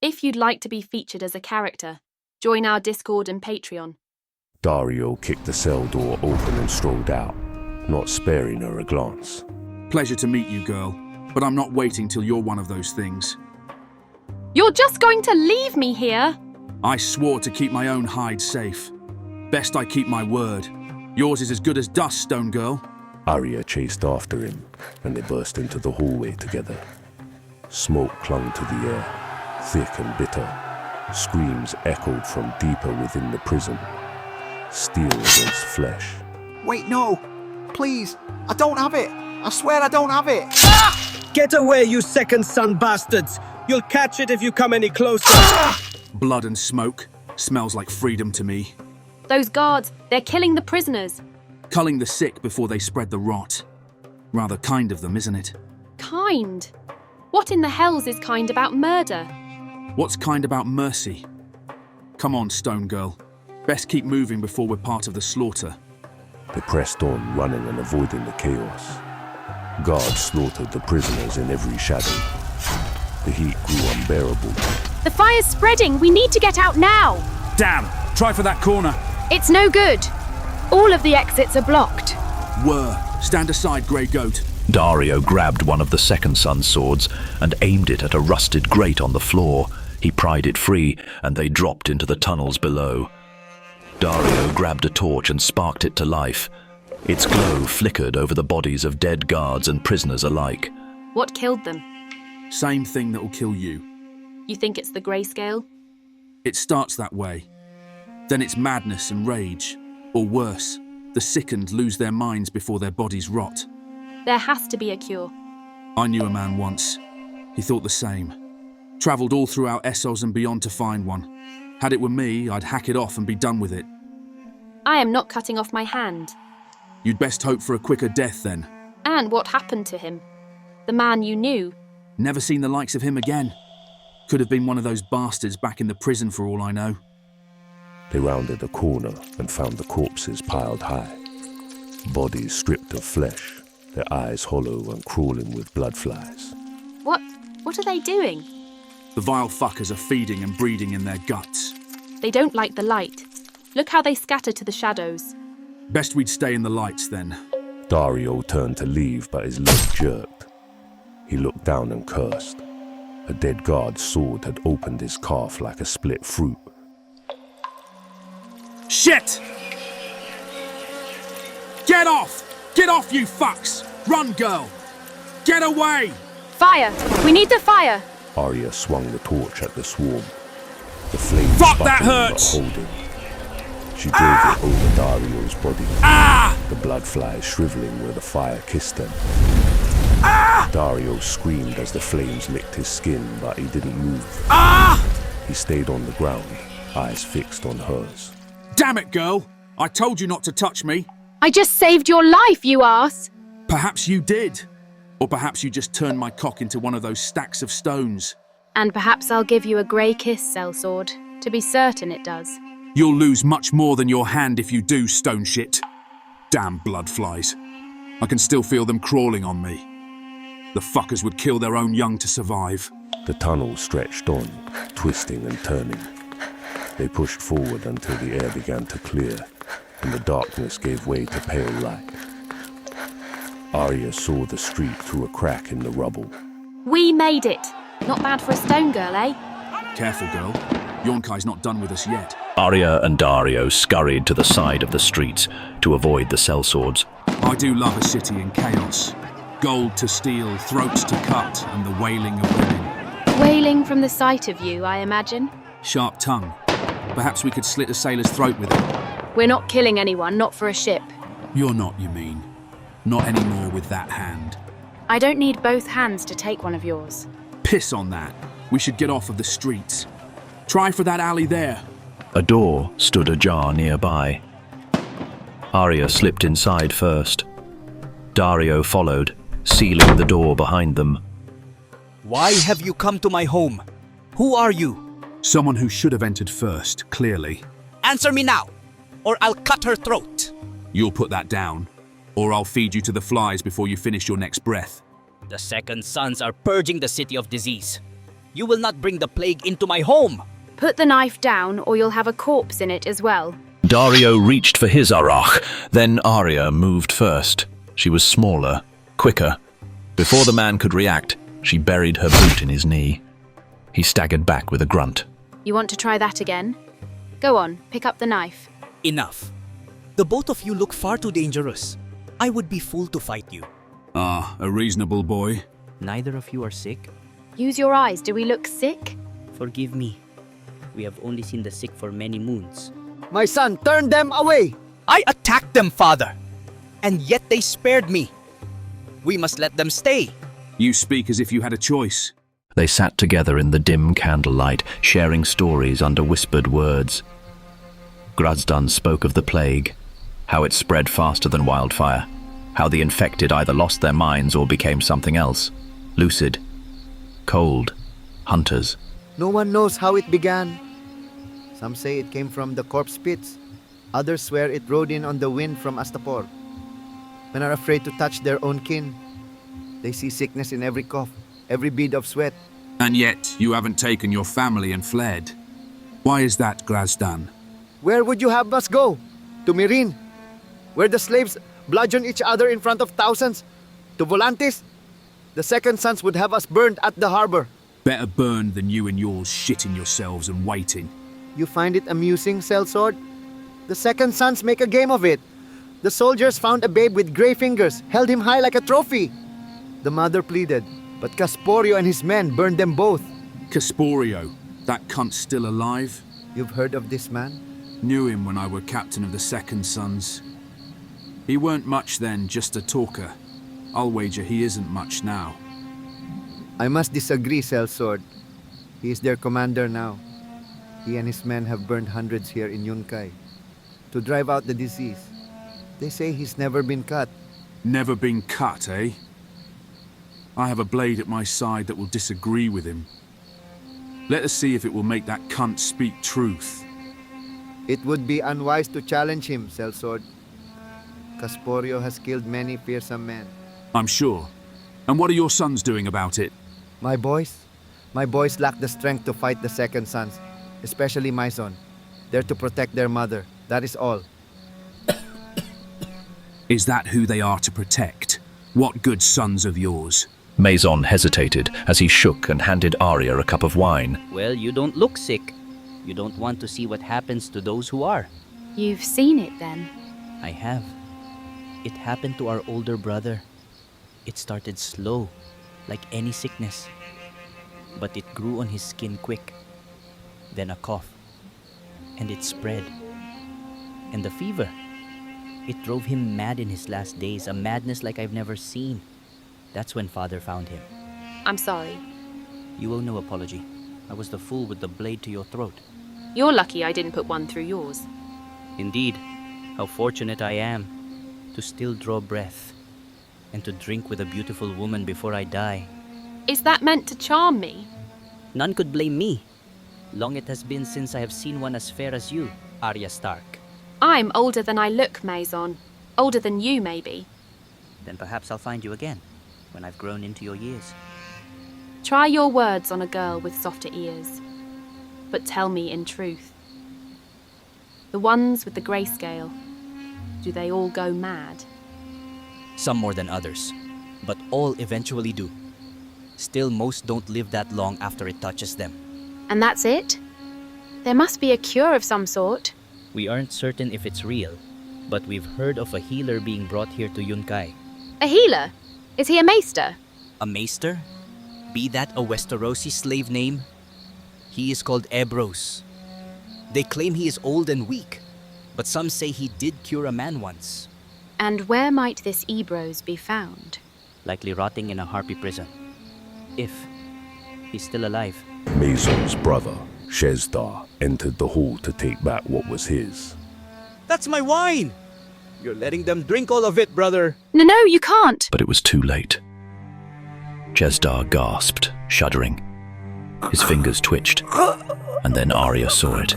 If you'd like to be featured as a character, join our Discord and Patreon. Daario kicked the cell door open and strolled out, not sparing her a glance. Pleasure to meet you, girl, but I'm not waiting till you're one of those things. You're just going to leave me here? I swore to keep my own hide safe. Best I keep my word. Yours is as good as dust, Stone Girl. Arya chased after him, and they burst into the hallway together. Smoke clung to the air, thick and bitter. Screams echoed from deeper within the prison. Steel against flesh. Wait, no! Please! I don't have it! I swear I don't have it! Get away, you second son bastards! You'll catch it if you come any closer! Blood and smoke. Smells like freedom to me. Those guards, they're killing the prisoners. Culling the sick before they spread the rot. Rather kind of them, isn't it? Kind? What in the hells is kind about murder? What's kind about mercy? Come on, Stone Girl. Best keep moving before we're part of the slaughter. They pressed on, running and avoiding the chaos. Guards slaughtered the prisoners in every shadow. The heat grew unbearable. The fire's spreading! We need to get out now! Damn! Try for that corner! It's no good! All of the exits are blocked. Stand aside, Grey Goat. Daario grabbed one of the second son's swords and aimed it at a rusted grate on the floor. He pried it free, and they dropped into the tunnels below. Daario grabbed a torch and sparked it to life. Its glow flickered over the bodies of dead guards and prisoners alike. What killed them? Same thing that'll kill you. You think it's the Greyscale? It starts that way. Then it's madness and rage. Or worse, the sickened lose their minds before their bodies rot. There has to be a cure. I knew a man once. He thought the same. Travelled all throughout Essos and beyond to find one. Had it were me, I'd hack it off and be done with it. I am not cutting off my hand. You'd best hope for a quicker death then. And what happened to him? The man you knew? Never seen the likes of him again. Could have been one of those bastards back in the prison for all I know. They rounded a corner and found the corpses piled high. Bodies stripped of flesh, their eyes hollow and crawling with blood flies. What are they doing? The vile fuckers are feeding and breeding in their guts. They don't like the light. Look how they scatter to the shadows. Best we'd stay in the lights then. Daario turned to leave, but his leg jerked. He looked down and cursed. A dead guard's sword had opened his calf like a split fruit. Shit! Get off! Get off, you fucks! Run, girl! Get away! Fire! We need the fire! Arya swung the torch at the swarm. The flames Fuck, that sputtering hurts! but holding. She drove it over Daario's body. The blood flies shriveling where the fire kissed them. Daario screamed as the flames licked his skin, but he didn't move. He stayed on the ground, eyes fixed on hers. Damn it, girl! I told you not to touch me. I just saved your life, you arse! Perhaps you did. Or perhaps you just turned my cock into one of those stacks of stones. And perhaps I'll give you a grey kiss, sellsword. To be certain it does. You'll lose much more than your hand if you do, stone shit. Damn blood flies. I can still feel them crawling on me. The fuckers would kill their own young to survive. The tunnel stretched on, twisting and turning. They pushed forward until the air began to clear, and the darkness gave way to pale light. Arya saw the street through a crack in the rubble. We made it! Not bad for a stone girl, eh? Careful, girl. Yunkai's not done with us yet. Arya and Daario scurried to the side of the streets to avoid the sellswords. I do love a city in chaos. Gold to steal, throats to cut, and the wailing of women. Wailing from the sight of you, I imagine. Sharp tongue. Perhaps we could slit a sailor's throat with it. We're not killing anyone, not for a ship. You're not, you mean. Not anymore with that hand. I don't need both hands to take one of yours. Piss on that. We should get off of the streets. Try for that alley there. A door stood ajar nearby. Arya slipped inside first. Daario followed, sealing the door behind them. Why have you come to my home? Who are you? Someone who should have entered first, clearly. Answer me now, or I'll cut her throat. You'll put that down, or I'll feed you to the flies before you finish your next breath. The second sons are purging the city of disease. You will not bring the plague into my home! Put the knife down or you'll have a corpse in it as well. Daario reached for his arach, then Arya moved first. She was smaller, quicker. Before the man could react, she buried her boot in his knee. He staggered back with a grunt. You want to try that again? Go on, pick up the knife. Enough. The both of you look far too dangerous. I would be fool to fight you. Ah, a reasonable boy. Neither of you are sick? Use your eyes, do we look sick? Forgive me. We have only seen the sick for many moons. My son, turn them away! I attacked them, father, and yet they spared me. We must let them stay. You speak as if you had a choice. They sat together in the dim candlelight, sharing stories under whispered words. Grasdan spoke of the plague, how it spread faster than wildfire, how the infected either lost their minds or became something else, lucid, cold, hunters. No one knows how it began. Some say it came from the corpse pits. Others swear it rode in on the wind from Astapor. Men are afraid to touch their own kin. They see sickness in every cough, every bead of sweat. And yet, you haven't taken your family and fled. Why is that, Grasdan? Where would you have us go? To Mirin, where the slaves bludgeon each other in front of thousands? To Volantis? The second sons would have us burned at the harbor. Better burned than you and yours shitting yourselves and waiting. You find it amusing, sellsword? The second sons make a game of it. The soldiers found a babe with gray fingers, held him high like a trophy. The mother pleaded, but Casporio and his men burned them both. Casporio, that cunt's still alive? You've heard of this man? Knew him when I were captain of the Second Sons. He weren't much then, just a talker. I'll wager he isn't much now. I must disagree, sellsword. He is their commander now. He and his men have burned hundreds here in Yunkai to drive out the disease. They say he's never been cut. Never been cut, eh? I have a blade at my side that will disagree with him. Let us see if it will make that cunt speak truth. It would be unwise to challenge him, sellsword. Casporio has killed many fearsome men. I'm sure. And what are your sons doing about it? My boys lack the strength to fight the second sons, especially my son. They're to protect their mother, that is all. Is that who they are to protect? What good sons of yours? Maison hesitated as he shook and handed Arya a cup of wine. Well, you don't look sick. You don't want to see what happens to those who are. You've seen it then? I have. It happened to our older brother. It started slow, like any sickness. But it grew on his skin quick. Then a cough. And it spread. And the fever. It drove him mad in his last days, a madness like I've never seen. That's when Father found him. I'm sorry. You owe no apology. I was the fool with the blade to your throat. You're lucky I didn't put one through yours. Indeed, how fortunate I am to still draw breath and to drink with a beautiful woman before I die. Is that meant to charm me? None could blame me. Long it has been since I have seen one as fair as you, Arya Stark. I'm older than I look, Maison. Older than you, maybe. Then perhaps I'll find you again, when I've grown into your years. Try your words on a girl with softer ears. But tell me in truth. The ones with the Greyscale, do they all go mad? Some more than others, but all eventually do. Still, most don't live that long after it touches them. And that's it? There must be a cure of some sort. We aren't certain if it's real, but we've heard of a healer being brought here to Yunkai. A healer? Is he a maester? A maester? Be that a Westerosi slave name? He is called Ebros. They claim he is old and weak, but some say he did cure a man once. And where might this Ebros be found? Likely rotting in a harpy prison. If he's still alive. Maison's brother, Shezdar, entered the hall to take back what was his. That's my wine! You're letting them drink all of it, brother! No, you can't! But it was too late. Shezdar gasped, shuddering. His fingers twitched, and then Arya saw it.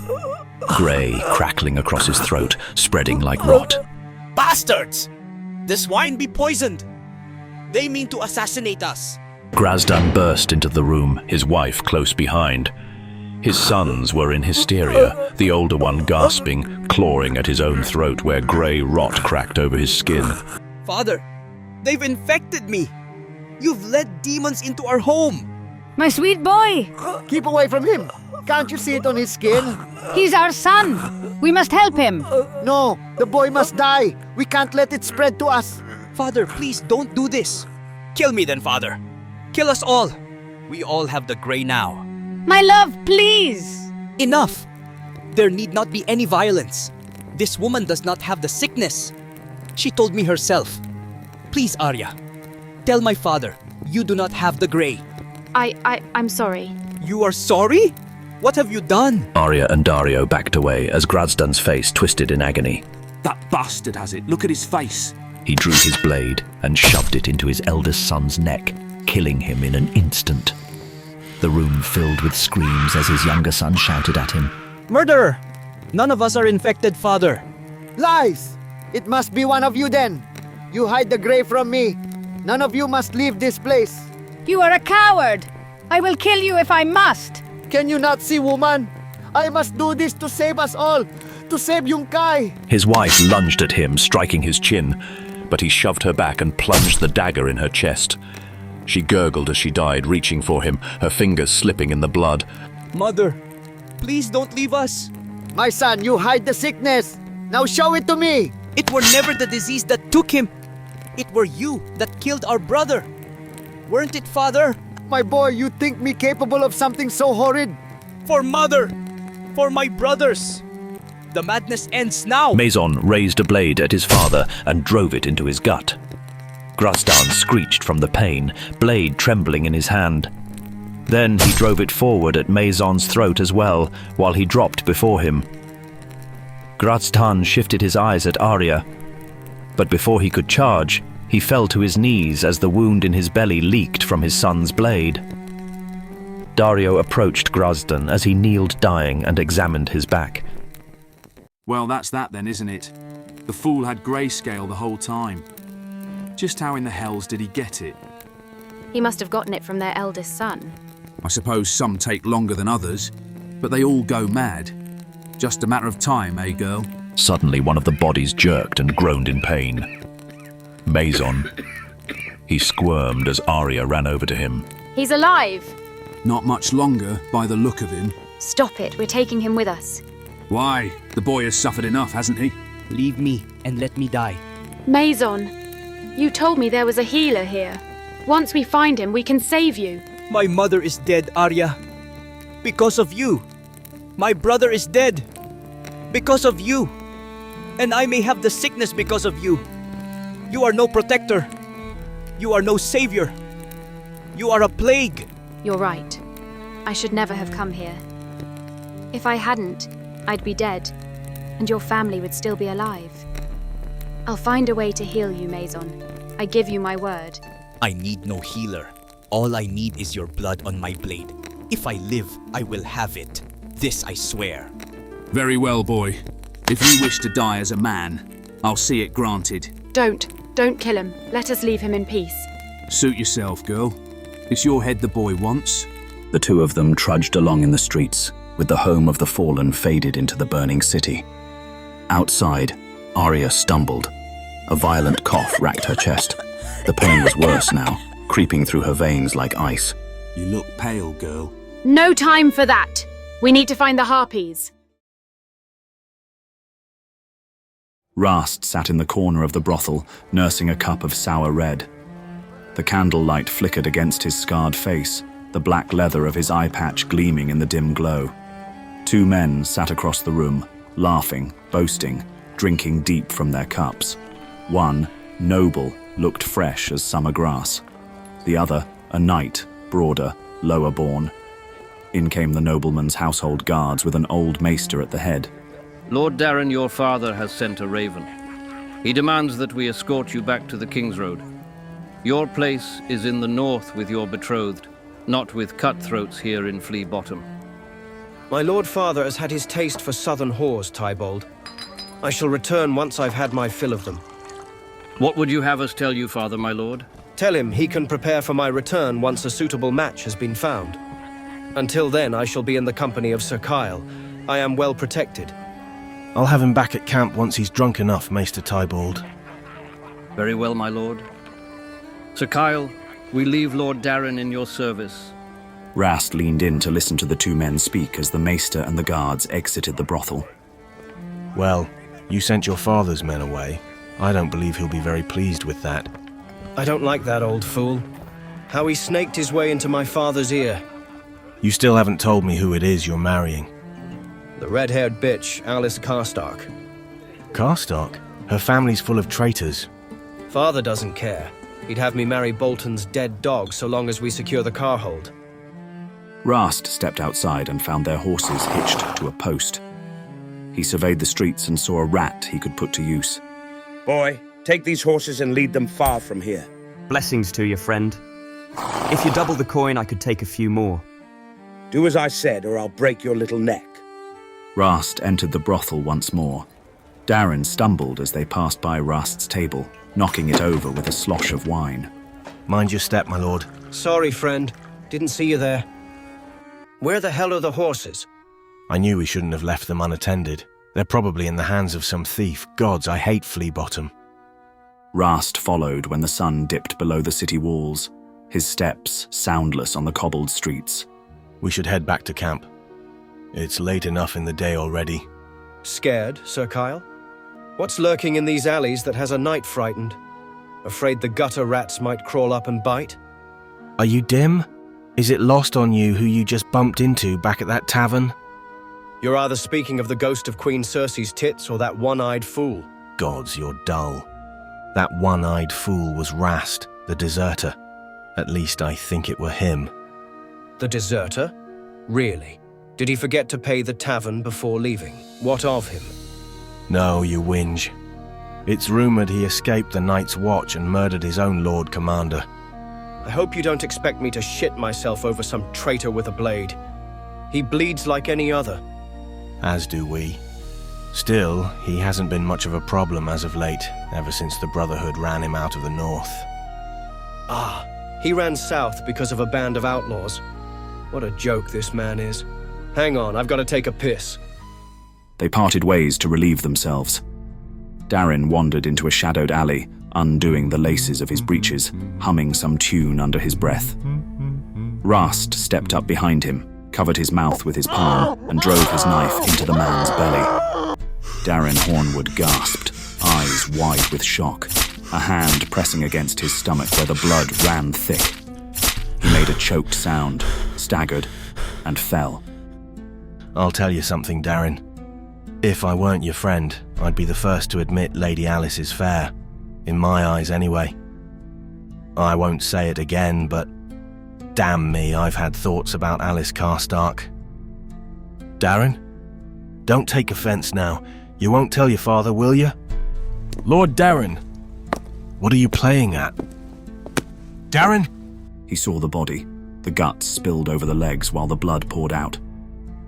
Grey crackling across his throat, spreading like rot. Bastards! This wine be poisoned! They mean to assassinate us! Grazdan burst into the room, his wife close behind. His sons were in hysteria, the older one gasping, clawing at his own throat where grey rot cracked over his skin. Father, they've infected me. You've let demons into our home. My sweet boy! Keep away from him! Can't you see it on his skin? He's our son! We must help him! No, the boy must die! We can't let it spread to us! Father, please don't do this. Kill me then, Father. Kill us all. We all have the Grey now. My love, please! Enough! There need not be any violence. This woman does not have the sickness. She told me herself. Please, Arya, tell my father you do not have the Grey. I'm sorry. You are sorry? What have you done? Arya and Daario backed away as Grazdan's face twisted in agony. That bastard has it. Look at his face. He drew his blade and shoved it into his eldest son's neck, killing him in an instant. The room filled with screams as his younger son shouted at him. Murderer! None of us are infected, Father. Lies! It must be one of you then. You hide the Grey from me. None of you must leave this place. You are a coward! I will kill you if I must! Can you not see, woman? I must do this to save us all. To save Yunkai. His wife lunged at him, striking his chin, but he shoved her back and plunged the dagger in her chest. She gurgled as she died, reaching for him, her fingers slipping in the blood. Mother, please don't leave us. My son, you hide the sickness. Now show it to me. It were never the disease that took him. It were you that killed our brother. Weren't it, Father? My boy, you think me capable of something so horrid? For Mother! For my brothers! The madness ends now! Maison raised a blade at his father and drove it into his gut. Grazdan screeched from the pain, blade trembling in his hand. Then he drove it forward at Maison's throat as well, while he dropped before him. Grazdan shifted his eyes at Arya, but before he could charge, he fell to his knees as the wound in his belly leaked from his son's blade. Daario approached Grazdan as he kneeled dying and examined his back. Well, that's that then, isn't it? The fool had Greyscale the whole time. Just how in the hells did he get it? He must have gotten it from their eldest son. I suppose some take longer than others, but they all go mad. Just a matter of time, eh, girl? Suddenly one of the bodies jerked and groaned in pain. Maison. He squirmed as Arya ran over to him. He's alive! Not much longer, by the look of him. Stop it, we're taking him with us. Why? The boy has suffered enough, hasn't he? Leave me and let me die. Maison, you told me there was a healer here. Once we find him, we can save you. My mother is dead, Arya. Because of you. My brother is dead. Because of you. And I may have the sickness because of you. You are no protector. You are no savior. You are a plague. You're right. I should never have come here. If I hadn't, I'd be dead, and your family would still be alive. I'll find a way to heal you, Maison. I give you my word. I need no healer. All I need is your blood on my blade. If I live, I will have it. This I swear. Very well, boy. If you wish to die as a man, I'll see it granted. Don't kill him. Let us leave him in peace. Suit yourself, girl. It's your head the boy wants. The two of them trudged along in the streets, with the home of the fallen faded into the burning city. Outside, Arya stumbled. A violent cough racked her chest. The pain was worse now, creeping through her veins like ice. You look pale, girl. No time for that! We need to find the harpies. Rast sat in the corner of the brothel, nursing a cup of sour red. The candlelight flickered against his scarred face, the black leather of his eye patch gleaming in the dim glow. Two men sat across the room, laughing, boasting, drinking deep from their cups. One, noble, looked fresh as summer grass. The other, a knight, broader, lower born. In came the nobleman's household guards with an old maester at the head. Lord Darren, your father, has sent a raven. He demands that we escort you back to the King's Road. Your place is in the north with your betrothed, not with cutthroats here in Flea Bottom. My lord father has had his taste for southern whores, Tybalt. I shall return once I've had my fill of them. What would you have us tell you, father, my lord? Tell him he can prepare for my return once a suitable match has been found. Until then, I shall be in the company of Sir Kyle. I am well protected. I'll have him back at camp once he's drunk enough, Maester Tybalt. Very well, my lord. Sir Kyle, we leave Lord Darren in your service. Rast leaned in to listen to the two men speak as the maester and the guards exited the brothel. Well, you sent your father's men away. I don't believe he'll be very pleased with that. I don't like that old fool. How he snaked his way into my father's ear. You still haven't told me who it is you're marrying. The red-haired bitch, Alice Stark. Stark? Her family's full of traitors. Father doesn't care. He'd have me marry Bolton's dead dog so long as we secure the car hold. Rast stepped outside and found their horses hitched to a post. He surveyed the streets and saw a rat he could put to use. Boy, take these horses and lead them far from here. Blessings to you, friend. If you double the coin, I could take a few more. Do as I said, or I'll break your little neck. Rast entered the brothel once more. Darren stumbled as they passed by Rast's table, knocking it over with a slosh of wine. Mind your step, my lord. Sorry, friend. Didn't see you there. Where the hell are the horses? I knew we shouldn't have left them unattended. They're probably in the hands of some thief. Gods, I hate Flea Bottom. Rast followed when the sun dipped below the city walls, his steps soundless on the cobbled streets. We should head back to camp. It's late enough in the day already. Scared, Sir Kyle? What's lurking in these alleys that has a knight frightened? Afraid the gutter rats might crawl up and bite? Are you dim? Is it lost on you who you just bumped into back at that tavern? You're either speaking of the ghost of Queen Cersei's tits or that one-eyed fool. Gods, you're dull. That one-eyed fool was Rast, the deserter. At least I think it were him. The deserter? Really? Did he forget to pay the tavern before leaving? What of him? No, you whinge. It's rumoured he escaped the Night's Watch and murdered his own Lord Commander. I hope you don't expect me to shit myself over some traitor with a blade. He bleeds like any other. As do we. Still, he hasn't been much of a problem as of late, ever since the Brotherhood ran him out of the north. Ah, he ran south because of a band of outlaws. What a joke this man is. Hang on, I've got to take a piss. They parted ways to relieve themselves. Darren wandered into a shadowed alley, undoing the laces of his breeches, humming some tune under his breath. Rast stepped up behind him, covered his mouth with his palm, and drove his knife into the man's belly. Darren Hornwood gasped, eyes wide with shock, a hand pressing against his stomach where the blood ran thick. He made a choked sound, staggered, and fell. I'll tell you something, Darren. If I weren't your friend, I'd be the first to admit Lady Alice is fair. In my eyes, anyway. I won't say it again, but damn me, I've had thoughts about Alice Stark. Darren? Don't take offense now. You won't tell your father, will you? Lord Darren! What are you playing at? Darren? He saw the body. The guts spilled over the legs while the blood poured out.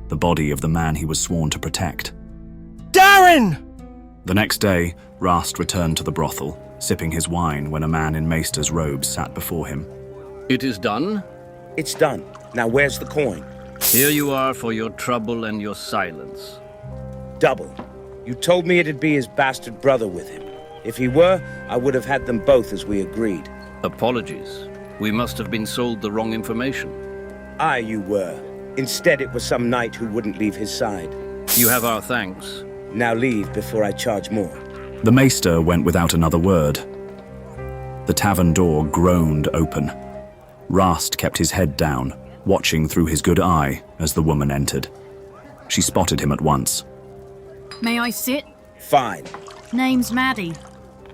The body of the man he was sworn to protect. Darren! The next day, Rast returned to the brothel, sipping his wine when a man in maester's robes sat before him. It is done? It's done. Now where's the coin? Here you are for your trouble and your silence. Double. You told me it'd be his bastard brother with him. If he were, I would have had them both as we agreed. Apologies. We must have been sold the wrong information. Aye, you were. Instead, it was some knight who wouldn't leave his side. You have our thanks. Now leave before I charge more. The maester went without another word. The tavern door groaned open. Rast kept his head down, watching through his good eye as the woman entered. She spotted him at once. May I sit? Fine. Name's Maddie.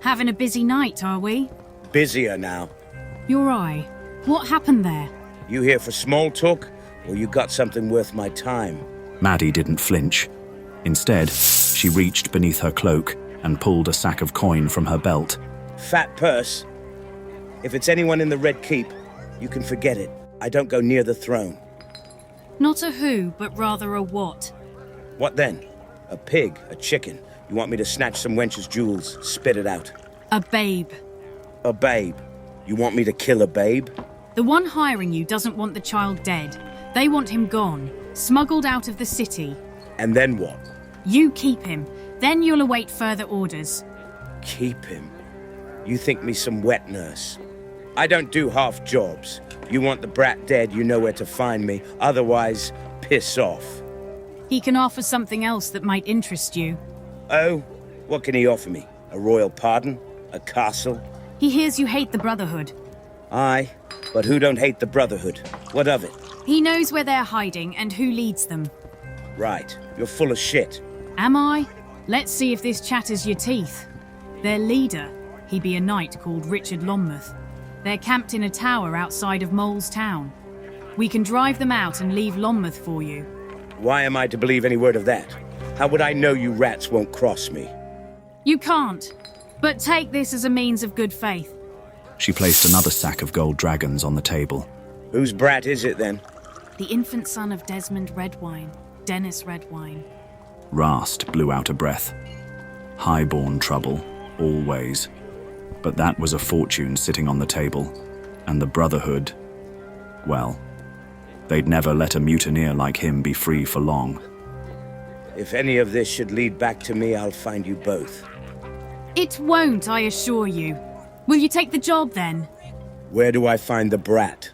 Having a busy night, are we? Busier now. Your eye. What happened there? You here for small talk, or you got something worth my time? Maddie didn't flinch. Instead, she reached beneath her cloak and pulled a sack of coin from her belt. Fat purse. If it's anyone in the Red Keep, you can forget it. I don't go near the throne. Not a who, but rather a what. What then? A pig? A chicken? You want me to snatch some wench's jewels, spit it out? A babe. A babe. You want me to kill a babe? The one hiring you doesn't want the child dead. They want him gone, smuggled out of the city. And then what? You keep him. Then you'll await further orders. Keep him? You think me some wet nurse? I don't do half jobs. You want the brat dead, you know where to find me. Otherwise, piss off. He can offer something else that might interest you. Oh? What can he offer me? A royal pardon? A castle? He hears you hate the Brotherhood. Aye, but who don't hate the Brotherhood? What of it? He knows where they're hiding and who leads them. Right, you're full of shit. Am I? Let's see if this chatters your teeth. Their leader, he be a knight called Richard Lonmouth. They're camped in a tower outside of Mole's town. We can drive them out and leave Lonmouth for you. Why am I to believe any word of that? How would I know you rats won't cross me? You can't, but take this as a means of good faith. She placed another sack of gold dragons on the table. Whose brat is it then? The infant son of Desmond Redwine, Dennis Redwine. Rast blew out a breath. Highborn trouble, always. But that was a fortune sitting on the table. And the Brotherhood, well, they'd never let a mutineer like him be free for long. If any of this should lead back to me, I'll find you both. It won't, I assure you. Will you take the job then? Where do I find the brat?